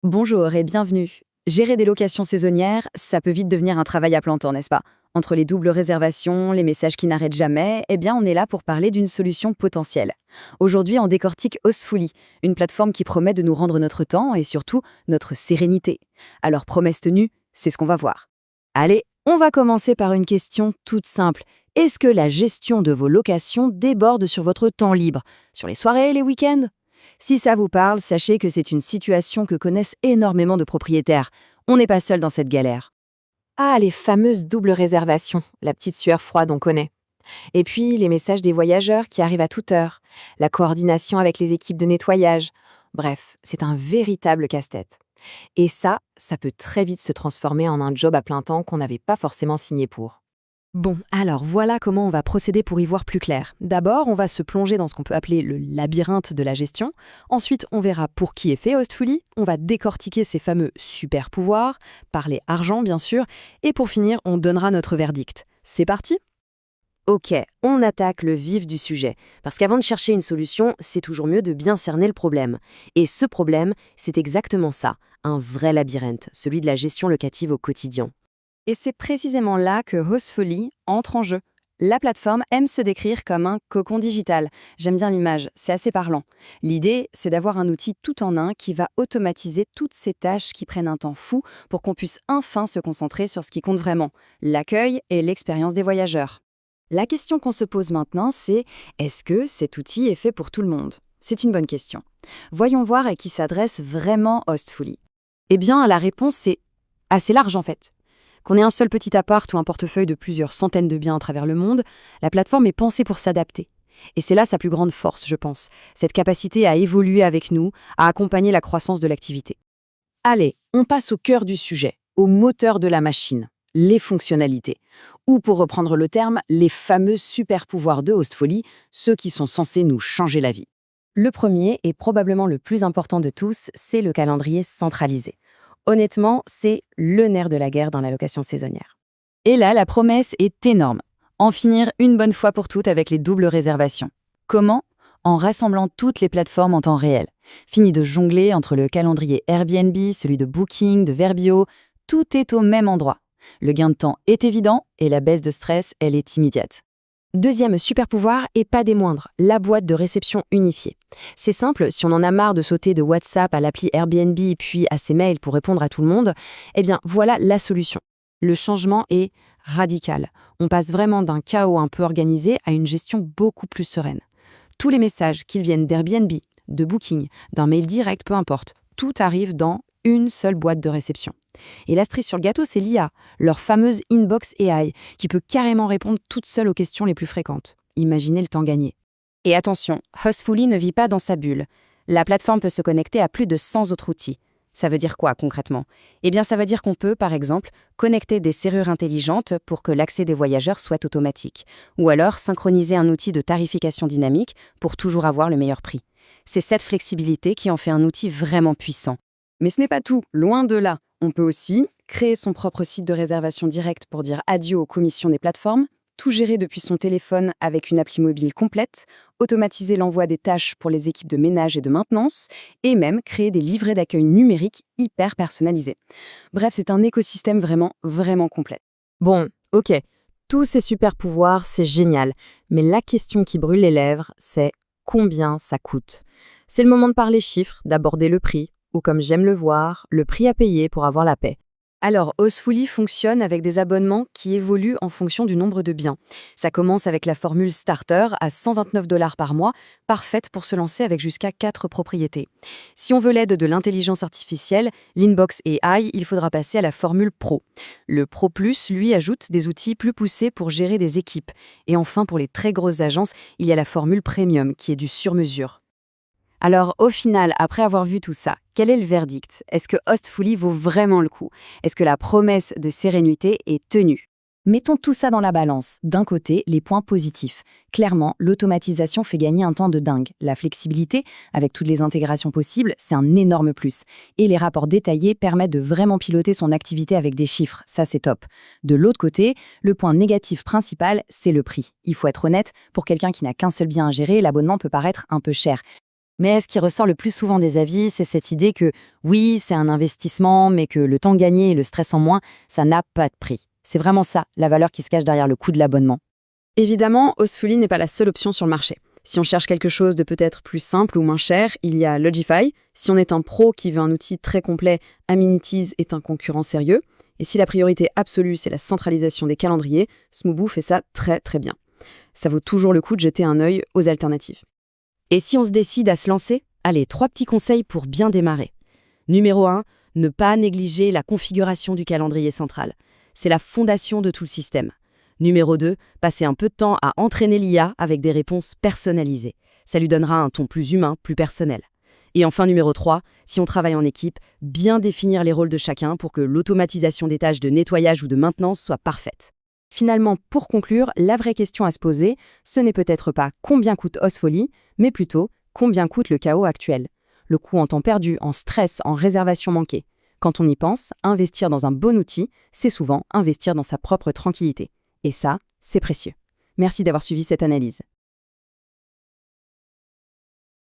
Bonjour et bienvenue. Gérer des locations saisonnières, ça peut vite devenir un travail à plein temps, n'est-ce pas? Entre les doubles réservations, les messages qui n'arrêtent jamais, on est là pour parler d'une solution potentielle. Aujourd'hui, on décortique Hostfully, une plateforme qui promet de nous rendre notre temps et surtout notre sérénité. Alors, promesse tenue, c'est ce qu'on va voir. Allez, on va commencer par une question toute simple. Est-ce que la gestion de vos locations déborde sur votre temps libre? Sur les soirées et les week-ends? Si ça vous parle, sachez que c'est une situation que connaissent énormément de propriétaires. On n'est pas seul dans cette galère. Ah, les fameuses doubles réservations, la petite sueur froide, on connaît. Et puis, les messages des voyageurs qui arrivent à toute heure, la coordination avec les équipes de nettoyage. Bref, c'est un véritable casse-tête. Et ça peut très vite se transformer en un job à plein temps qu'on n'avait pas forcément signé pour. Bon, alors voilà comment on va procéder pour y voir plus clair. D'abord, on va se plonger dans ce qu'on peut appeler le labyrinthe de la gestion. Ensuite, on verra pour qui est fait Hostfully. On va décortiquer ces fameux super pouvoirs, parler argent bien sûr. Et pour finir, on donnera notre verdict. C'est parti? Ok, on attaque le vif du sujet. Parce qu'avant de chercher une solution, c'est toujours mieux de bien cerner le problème. Et ce problème, c'est exactement ça, un vrai labyrinthe, celui de la gestion locative au quotidien. Et c'est précisément là que Hostfully entre en jeu. La plateforme aime se décrire comme un cocon digital. J'aime bien l'image, c'est assez parlant. L'idée, c'est d'avoir un outil tout en un qui va automatiser toutes ces tâches qui prennent un temps fou pour qu'on puisse enfin se concentrer sur ce qui compte vraiment, l'accueil et l'expérience des voyageurs. La question qu'on se pose maintenant, c'est est-ce que cet outil est fait pour tout le monde? C'est une bonne question. Voyons voir à qui s'adresse vraiment Hostfully. Eh bien, la réponse est assez large en fait. Qu'on ait un seul petit appart ou un portefeuille de plusieurs centaines de biens à travers le monde, la plateforme est pensée pour s'adapter. Et c'est là sa plus grande force, je pense, cette capacité à évoluer avec nous, à accompagner la croissance de l'activité. Allez, on passe au cœur du sujet, au moteur de la machine, les fonctionnalités. Ou pour reprendre le terme, les fameux super-pouvoirs de Hostfully, ceux qui sont censés nous changer la vie. Le premier, et probablement le plus important de tous, c'est le calendrier centralisé. Honnêtement, c'est le nerf de la guerre dans la location saisonnière. Et là, la promesse est énorme. En finir une bonne fois pour toutes avec les doubles réservations. Comment? En rassemblant toutes les plateformes en temps réel. Fini de jongler entre le calendrier Airbnb, celui de Booking, de Verbio, tout est au même endroit. Le gain de temps est évident et la baisse de stress, elle est immédiate. Deuxième super pouvoir, et pas des moindres, la boîte de réception unifiée. C'est simple, si on en a marre de sauter de WhatsApp à l'appli Airbnb puis à ses mails pour répondre à tout le monde, eh bien voilà la solution. Le changement est radical. On passe vraiment d'un chaos un peu organisé à une gestion beaucoup plus sereine. Tous les messages, qu'ils viennent d'Airbnb, de Booking, d'un mail direct, peu importe, tout arrive dans une seule boîte de réception. Et la cerise sur le gâteau, c'est l'IA, leur fameuse Inbox AI, qui peut carrément répondre toute seule aux questions les plus fréquentes. Imaginez le temps gagné. Et attention, Hostfully ne vit pas dans sa bulle. La plateforme peut se connecter à plus de 100 autres outils. Ça veut dire quoi concrètement? Eh bien, ça veut dire qu'on peut, par exemple, connecter des serrures intelligentes pour que l'accès des voyageurs soit automatique, ou alors synchroniser un outil de tarification dynamique pour toujours avoir le meilleur prix. C'est cette flexibilité qui en fait un outil vraiment puissant. Mais ce n'est pas tout, loin de là. On peut aussi créer son propre site de réservation directe pour dire adieu aux commissions des plateformes, tout gérer depuis son téléphone avec une appli mobile complète, automatiser l'envoi des tâches pour les équipes de ménage et de maintenance, et même créer des livrets d'accueil numériques hyper personnalisés. Bref, c'est un écosystème vraiment complet. Bon, ok, tous ces super pouvoirs, c'est génial. Mais la question qui brûle les lèvres, c'est combien ça coûte? C'est le moment de parler chiffres, d'aborder le prix, ou comme j'aime le voir, le prix à payer pour avoir la paix. Alors, Hostfully fonctionne avec des abonnements qui évoluent en fonction du nombre de biens. Ça commence avec la formule Starter à 129 $ par mois, parfaite pour se lancer avec jusqu'à 4 propriétés. Si on veut l'aide de l'intelligence artificielle, l'Inbox AI, il faudra passer à la formule Pro. Le Pro Plus, lui, ajoute des outils plus poussés pour gérer des équipes. Et enfin, pour les très grosses agences, il y a la formule Premium, qui est du sur-mesure. Alors, au final, après avoir vu tout ça, quel est le verdict? Est-ce que Hostfully vaut vraiment le coup? Est-ce que la promesse de sérénité est tenue? Mettons tout ça dans la balance. D'un côté, les points positifs. Clairement, l'automatisation fait gagner un temps de dingue. La flexibilité, avec toutes les intégrations possibles, c'est un énorme plus. Et les rapports détaillés permettent de vraiment piloter son activité avec des chiffres. Ça, c'est top. De l'autre côté, le point négatif principal, c'est le prix. Il faut être honnête, pour quelqu'un qui n'a qu'un seul bien à gérer, l'abonnement peut paraître un peu cher. Mais ce qui ressort le plus souvent des avis, c'est cette idée que oui, c'est un investissement, mais que le temps gagné et le stress en moins, ça n'a pas de prix. C'est vraiment ça, la valeur qui se cache derrière le coût de l'abonnement. Évidemment, Ostfully n'est pas la seule option sur le marché. Si on cherche quelque chose de peut-être plus simple ou moins cher, il y a Logify. Si on est un pro qui veut un outil très complet, Aminities est un concurrent sérieux. Et si la priorité absolue, c'est la centralisation des calendriers, Smoobu fait ça très très bien. Ça vaut toujours le coup de jeter un œil aux alternatives. Et si on se décide à se lancer, allez, 3 petits conseils pour bien démarrer. Numéro 1, ne pas négliger la configuration du calendrier central. C'est la fondation de tout le système. Numéro 2, passer un peu de temps à entraîner l'IA avec des réponses personnalisées. Ça lui donnera un ton plus humain, plus personnel. Et enfin, numéro 3, si on travaille en équipe, bien définir les rôles de chacun pour que l'automatisation des tâches de nettoyage ou de maintenance soit parfaite. Finalement, pour conclure, la vraie question à se poser, ce n'est peut-être pas combien coûte Ostfully, mais plutôt combien coûte le chaos actuel. Le coût en temps perdu, en stress, en réservation manquée. Quand on y pense, investir dans un bon outil, c'est souvent investir dans sa propre tranquillité. Et ça, c'est précieux. Merci d'avoir suivi cette analyse.